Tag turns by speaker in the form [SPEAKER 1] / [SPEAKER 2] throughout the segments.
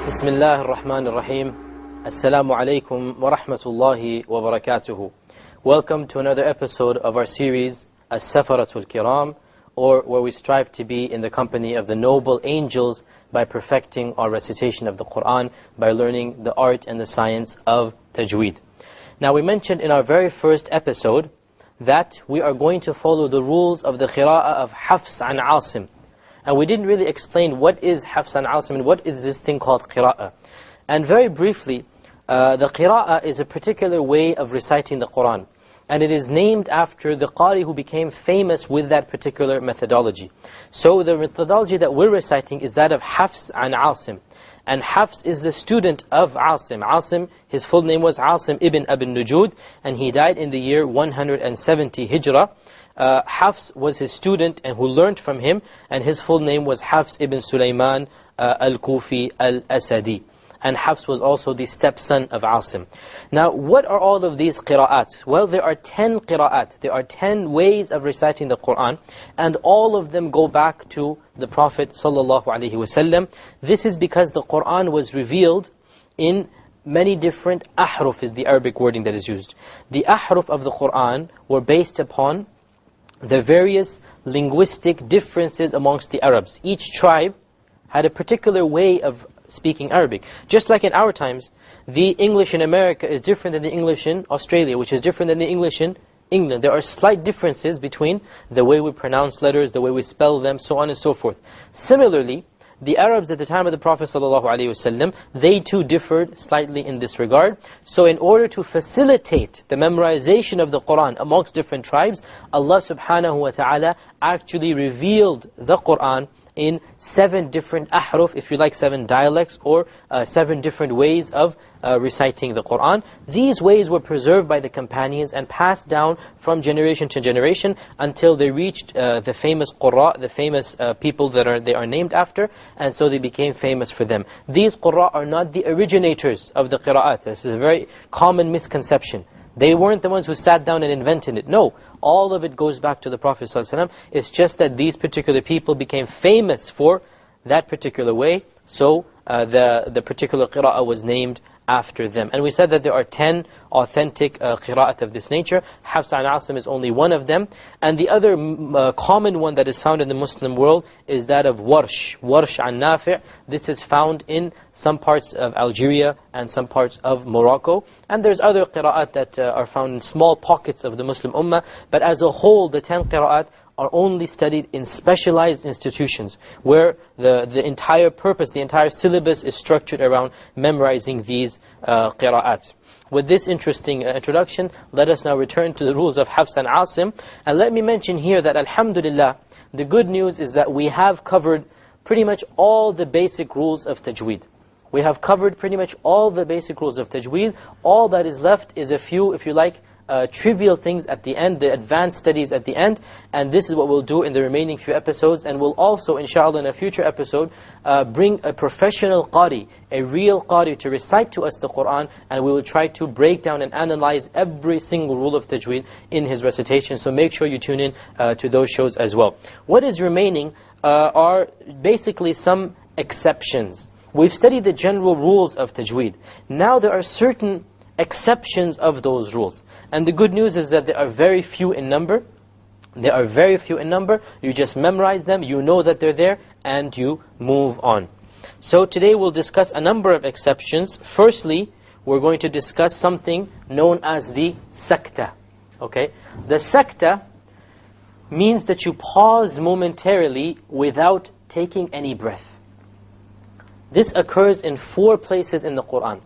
[SPEAKER 1] بسم الله الرحمن الرحيم السلام عليكم ورحمة الله وبركاته. Welcome to another episode of our series Safara Keram, or where we strive to be in the company of the noble angels by perfecting our recitation of the Qur'an, by learning the art and the science of Tajweed. Now we mentioned in our very first episode that we are going to follow the rules of the Qira'ah of Hafs and Asim. And we didn't really explain what is Hafs and Asim and what is this thing called Qira'ah. And very briefly, the Qira'ah is a particular way of reciting the Qur'an. And it is named after the Qari who became famous with that particular methodology. So the methodology that we're reciting is that of Hafs and Asim. And Hafs is the student of Asim. Asim, his full name was Asim ibn Abi Nujud, and he died in the year 170 Hijrah. Hafs was his student and who learned from him, and his full name was Hafs ibn Sulaiman al-Kufi al-Asadi. And Hafs was also the stepson of Asim. Now, what are all of these qira'at? Well, there are 10 qira'at. There are 10 ways of reciting the Qur'an, and all of them go back to the Prophet ﷺ. This is because the Qur'an was revealed in many different ahruf, is the Arabic wording that is used. The ahruf of the Qur'an were based upon the various linguistic differences amongst the Arabs. Each tribe had a particular way of speaking Arabic. Just like in our times, the English in America is different than the English in Australia, which is different than the English in England. There are slight differences between the way we pronounce letters, the way we spell them, so on and so forth. Similarly, the Arabs at the time of the Prophet ﷺ, they too differed slightly in this regard. So in order to facilitate the memorization of the Qur'an amongst different tribes, Allah subhanahu wa ta'ala actually revealed the Qur'an in 7 different ahruf, if you like, 7 dialects, or 7 different ways of reciting the Qur'an. These ways were preserved by the companions and passed down from generation to generation until they reached the famous Qurra, the famous people that they are named after, and so they became famous for them. These Qurra are not the originators of the Qira'at. This is a very common misconception. They weren't the ones who sat down and invented it. No, all of it goes back to the Prophet ﷺ. It's just that these particular people became famous for that particular way, so the particular qira'ah was named after them. And we said that there are 10 authentic qira'at of this nature. Hafs and Asim is only one of them. And the other common one that is found in the Muslim world is that of Warsh. Warsh and Nafi'. This is found in some parts of Algeria and some parts of Morocco. And there's other qira'at that are found in small pockets of the Muslim Ummah. But as a whole, the 10 qira'at are only studied in specialized institutions where the entire purpose, the entire syllabus is structured around memorizing these qira'at. With this interesting introduction, let us now return to the rules of Hafs and Asim. And let me mention here that alhamdulillah, the good news is that we have covered pretty much all the basic rules of Tajweed. We have covered pretty much all the basic rules of Tajweed. All that is left is a few, if you like, trivial things at the end, the advanced studies at the end, and this is what we'll do in the remaining few episodes. And we'll also, inshallah, in a future episode, bring a professional qari, a real qari, to recite to us the Qur'an, and we will try to break down and analyze every single rule of Tajweed in his recitation. So make sure you tune in to those shows as well. What is remaining are basically some exceptions. We've studied the general rules of Tajweed. Now there are certain exceptions of those rules. And the good news is that they are very few in number. They are very few in number. You just memorize them, you know that they're there, and you move on. So today we'll discuss a number of exceptions. Firstly, we're going to discuss something known as the sakta. Okay? The sakta means that you pause momentarily without taking any breath. This occurs in 4 places in the Qur'an,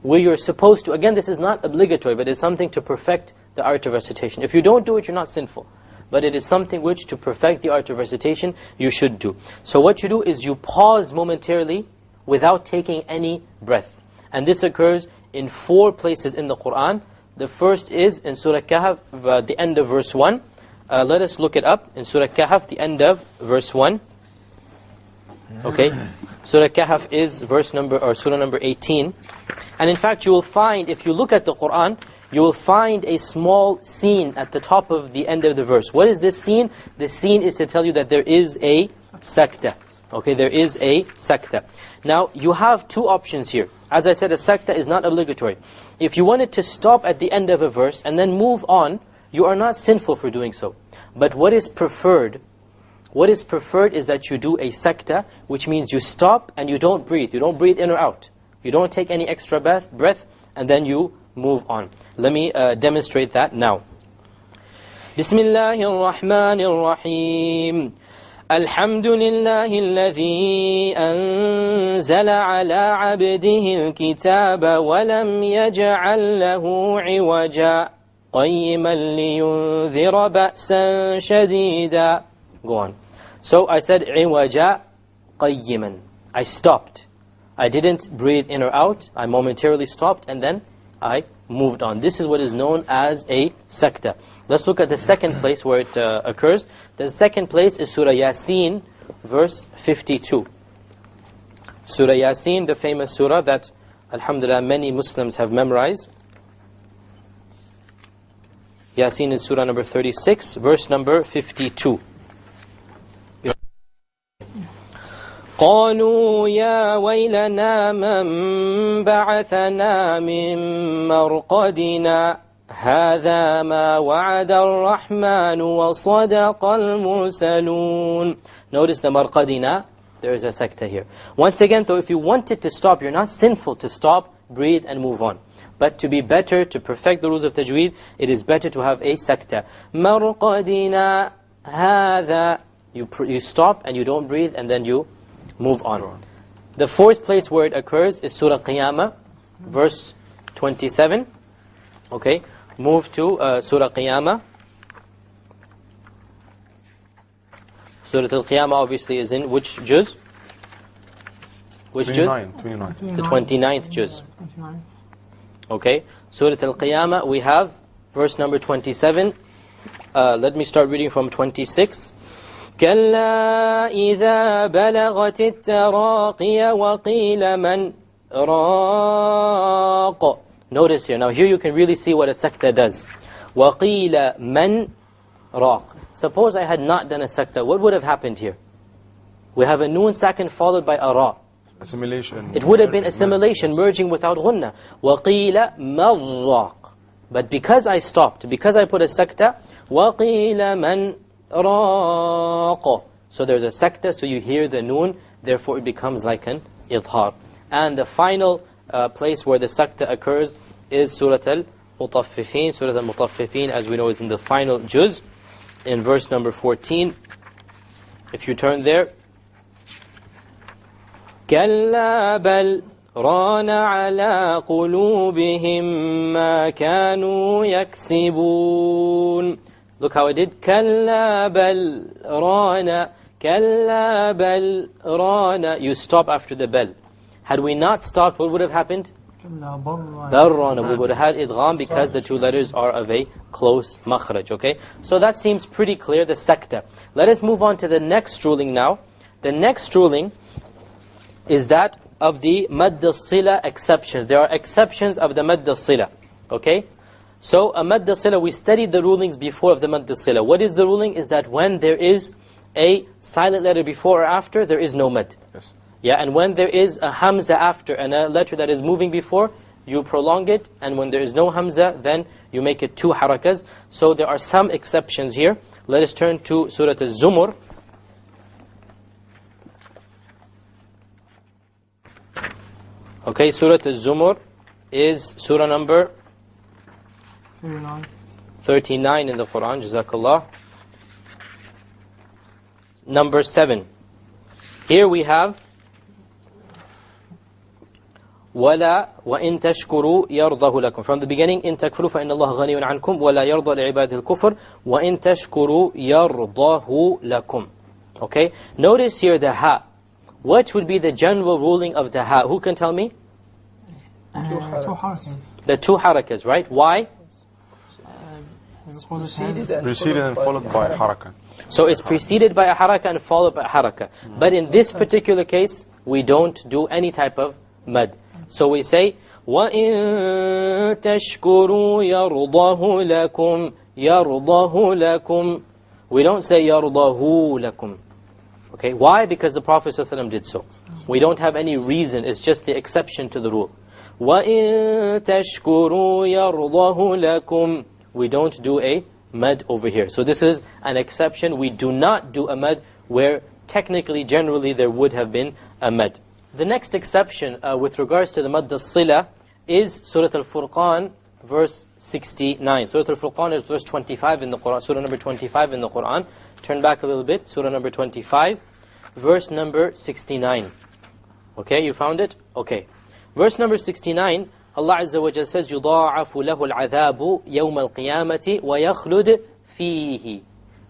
[SPEAKER 1] where you're supposed to, again, this is not obligatory, but it's something to perfect the art of recitation. If you don't do it, you're not sinful. But it is something which, to perfect the art of recitation, you should do. So what you do is you pause momentarily without taking any breath. And this occurs in 4 places in the Qur'an. The first is in Surah Kahf, the end of verse 1. Let us look it up. In Surah Kahf, the end of verse 1. Okay, Surah Kahf is surah number 18. And in fact, you will find, if you look at the Qur'an, you will find a small scene at the top of the end of the verse. What is this scene? This scene is to tell you that there is a sakta. Okay, there is a sakta. Now, you have two options here. As I said, a sakta is not obligatory. If you wanted to stop at the end of a verse and then move on, you are not sinful for doing so. But what is preferred is that you do a sakta, which means you stop and you don't breathe. You don't breathe in or out. You don't take any extra breath, and then you move on. Let me demonstrate that now. Bismillahir Rahmanir Rahim. Alhamdulillahi alladhi anzala ala abdihi al-kitaba wa lam yaj'al lahu 'iwaja qayyiman liyunzira ba'san shadida. Go on. So I said 'iwaja qayyiman. I stopped. I didn't breathe in or out. I momentarily stopped and then I moved on. This is what is known as a sakta. Let's look at the second place where it occurs. The second place is Surah Yasin, verse 52. Surah Yasin, the famous surah that, alhamdulillah, many Muslims have memorized. Yasin is surah number 36, verse number 52. قالوا يا ويلنا من بعثنا من مرقدنا هذا ما وعد الرحمن وصدق المرسلون. Notice the marqadina, there is a sakta here. Once again, though, if you wanted to stop, you're not sinful to stop, breathe and move on. But to be better, to perfect the rules of tajweed, it is better to have a sakta. marqadina هذا. You stop and you don't breathe and then you move on. The fourth place where it occurs is Surah Qiyamah, verse 27. Okay, move to Surah Qiyamah. Surah Al-Qiyamah obviously is in which juz? Which juz?
[SPEAKER 2] 29.
[SPEAKER 1] The 29th juz. Okay, Surah Al-Qiyamah, we have verse number 27. Let me start reading from 26. كلا إذا بلغت التراقي وقيل من راق. Notice here, now here you can really see what a sakta does. وقيل من راق. Suppose I had not done a sakta, what would have happened here? We have a noon sakin followed by a ra.
[SPEAKER 2] Assimilation.
[SPEAKER 1] It would have been assimilation, merging without ghunna. وقيل من راق. But because I stopped, because I put a sakta, وقيل من راق. So there's a sakta, so you hear the noon, therefore it becomes like an idhar. And the final place where the sakta occurs is Surah Al-Mutaffifin. Surah Al-Mutaffifin, as we know, is in the final juz, in verse number 14. If you turn there, كَلَّا بَلْ رَانَ عَلَىٰ قُلُوبِهِمْ مَا كَانُوا يَكْسِبُونَ. Look how I did. كَلَّا بَلْ رَانَ. كَلَّا بَلْ رَانَ. You stop after the bell. Had we not stopped, what would have happened? بَرَّانَ. We would have had idgham because the two letters are of a close makhraj. Okay? So that seems pretty clear, the sakta. Let us move on to the next ruling now. The next ruling is that of the madd al-sila exceptions. There are exceptions of the madd al-sila. Okay? So a madd al-sila, we studied the rulings before of the madd al-sila. What is the ruling? Is that when there is a silent letter before or after, there is no mad.
[SPEAKER 2] Yes.
[SPEAKER 1] Yeah, and when there is a hamza after and a letter that is moving before, you prolong it. And when there is no hamza, then you make it 2 harakas. So there are some exceptions here. Let us turn to Surah Al-Zumur. Okay, Surah Al-Zumur is surah number 39 in the Qur'an, Jazakallah. Number 7. Here we have وَلَا وَإِن تَشْكُرُوا يَرْضَهُ لَكُمْ. From the beginning, إِن تَكْفُرُوا فَإِنَّ اللَّهَ غَنِيٌّ عَنْكُمْ وَلَا يَرْضَى لِعِبَادِهِ الْكُفْرَ وَإِن تَشْكُرُوا يَرْضَهُ لَكُمْ. Okay, notice here the ha. What would be the general ruling of the ha? Who can tell me?
[SPEAKER 3] 2 harakas.
[SPEAKER 1] The 2 harakas, right? Why?
[SPEAKER 2] Preceded and followed by haraka.
[SPEAKER 1] So it's preceded by a haraka and followed by a haraka. But in this particular case, we don't do any type of mad. So we say, وَإِن تَشْكُرُوا يَرْضَهُ لَكُمْ يَرْضَهُ لَكُمْ. We don't say يَرْضَهُ لَكُمْ. Okay, why? Because the Prophet ﷺ did so. We don't have any reason, it's just the exception to the rule. وَإِن تَشْكُرُوا يَرْضَهُ لَكُمْ. We don't do a mad over here. So this is an exception. We do not do a mad where technically, generally, there would have been a mad. The next exception with regards to the mad as-sila is Surah Al-Furqan, verse 69. Surah Al-Furqan is verse 25 in the Qur'an, Surah number 25 in the Qur'an. Turn back a little bit, Surah number 25, verse number 69. Okay, you found it? Okay. Verse number 69, Allah Azza wa Jalla says, يُضَاعَفُ لَهُ الْعَذَابُ يَوْمَ الْقِيَامَةِ وَيَخْلُدْ فِيهِ.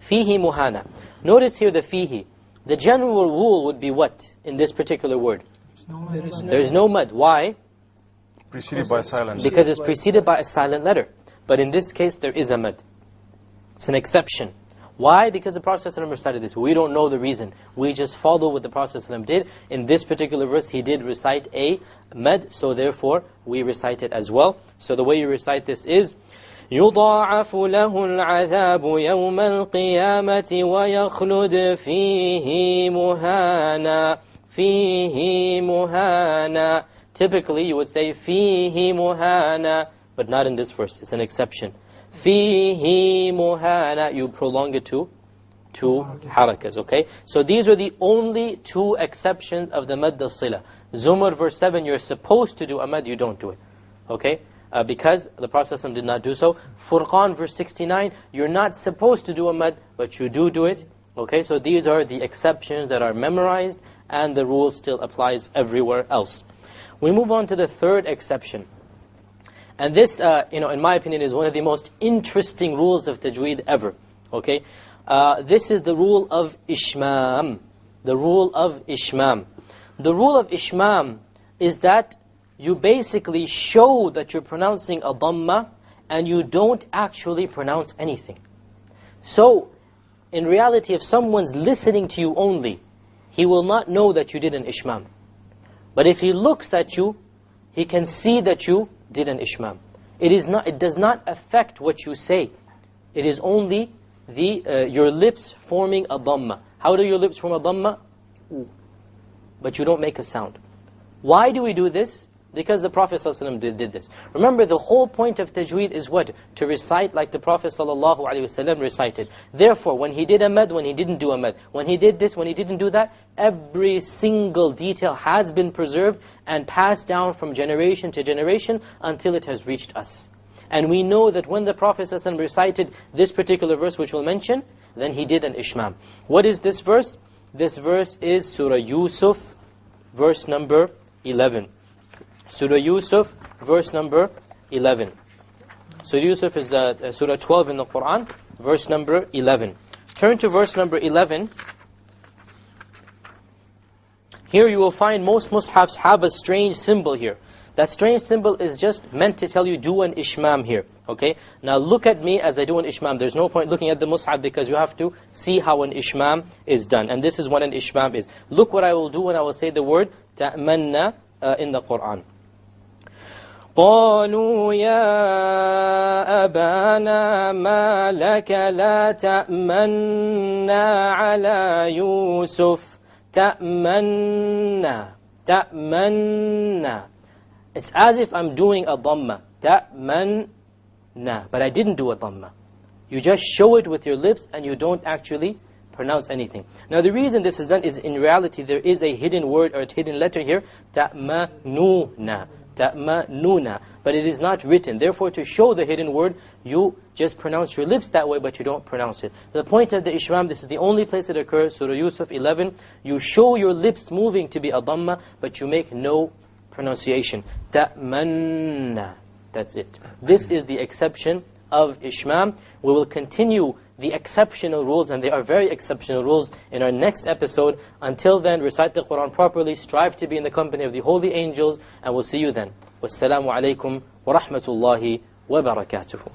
[SPEAKER 1] فِيهِ muhana. Notice here the fihi. The general rule would be what in this particular word? There is no mad. Why?
[SPEAKER 2] Preceded by silence.
[SPEAKER 1] Because it's preceded by a silent letter. But in this case, there is a mad. It's an exception. Why? Because the Prophet ﷺ recited this. We don't know the reason. We just follow what the Prophet ﷺ did. In this particular verse, he did recite a mad, so therefore we recite it as well. So the way you recite this is يُضَاعَفُ لَهُ الْعَذَابُ يَوْمَ الْقِيَامَةِ وَيَخْلُدْ فِيهِ مُهَانًا. فِيهِ مُهَانًا. Typically you would say فِيهِ مُهَانًا, but not in this verse. It's an exception. فِيهِ مُهَانًا. You prolong it to two harakas, okay? So these are the only two exceptions of the mad as-sila. Zumar verse 7, you're supposed to do a mad, you don't do it. Okay? Because the Prophet ﷺ did not do so. Furqan verse 69, you're not supposed to do a mad, but you do it. Okay? So these are the exceptions that are memorized, and the rule still applies everywhere else. We move on to the third exception. And this, in my opinion, is one of the most interesting rules of tajweed ever. Okay? This is the rule of ishmam. The rule of ishmam. The rule of ishmam is that you basically show that you're pronouncing a dhamma and you don't actually pronounce anything. So, in reality, if someone's listening to you only, he will not know that you did an ishmam. But if he looks at you, he can see that you did an ishmam. It does not affect what you say. It is only your lips forming a dhamma. How do your lips form a dhamma? But you don't make a sound. Why do we do this? Because the Prophet ﷺ did this. Remember, the whole point of tajweed is what? To recite like the Prophet ﷺ recited. Therefore, when he did a mad, when he didn't do a mad, when he did this, when he didn't do that, every single detail has been preserved and passed down from generation to generation until it has reached us. And we know that when the Prophet ﷺ recited this particular verse, which we'll mention, then he did an ishmam. What is this verse? This verse is Surah Yusuf, verse number 11. Surah Yusuf, verse number 11. Surah Yusuf is Surah 12 in the Qur'an, verse number 11. Turn to verse number 11. Here you will find most mushafs have a strange symbol here. That strange symbol is just meant to tell you do an ishmam here. Okay? Now look at me as I do an ishmam. There's no point looking at the mushaf because you have to see how an ishmam is done. And this is what an ishmam is. Look what I will do when I will say the word ta'manna in the Qur'an. قالوا يا أبانا ما لك لا تأمنا على يوسف تأمنا تأمنا. It's as if I'm doing a dhamma. تأمنا. But I didn't do a dhamma. You just show it with your lips and you don't actually pronounce anything. Now the reason this is done is in reality there is a hidden word or a hidden letter here. تأمنuna. تأمنuna. But it is not written. Therefore, to show the hidden word, you just pronounce your lips that way, but you don't pronounce it. The point of the ishmam, this is the only place it occurs, Surah Yusuf 11. You show your lips moving to be a dhamma, but you make no pronunciation. تأمننا. That's it. This is the exception of ishmam. We will continue the exceptional rules, and they are very exceptional rules, in our next episode. Until then, recite the Qur'an properly, strive to be in the company of the holy angels, and we'll see you then. Wassalamu alaikum wa rahmatullahi wa barakatuhu.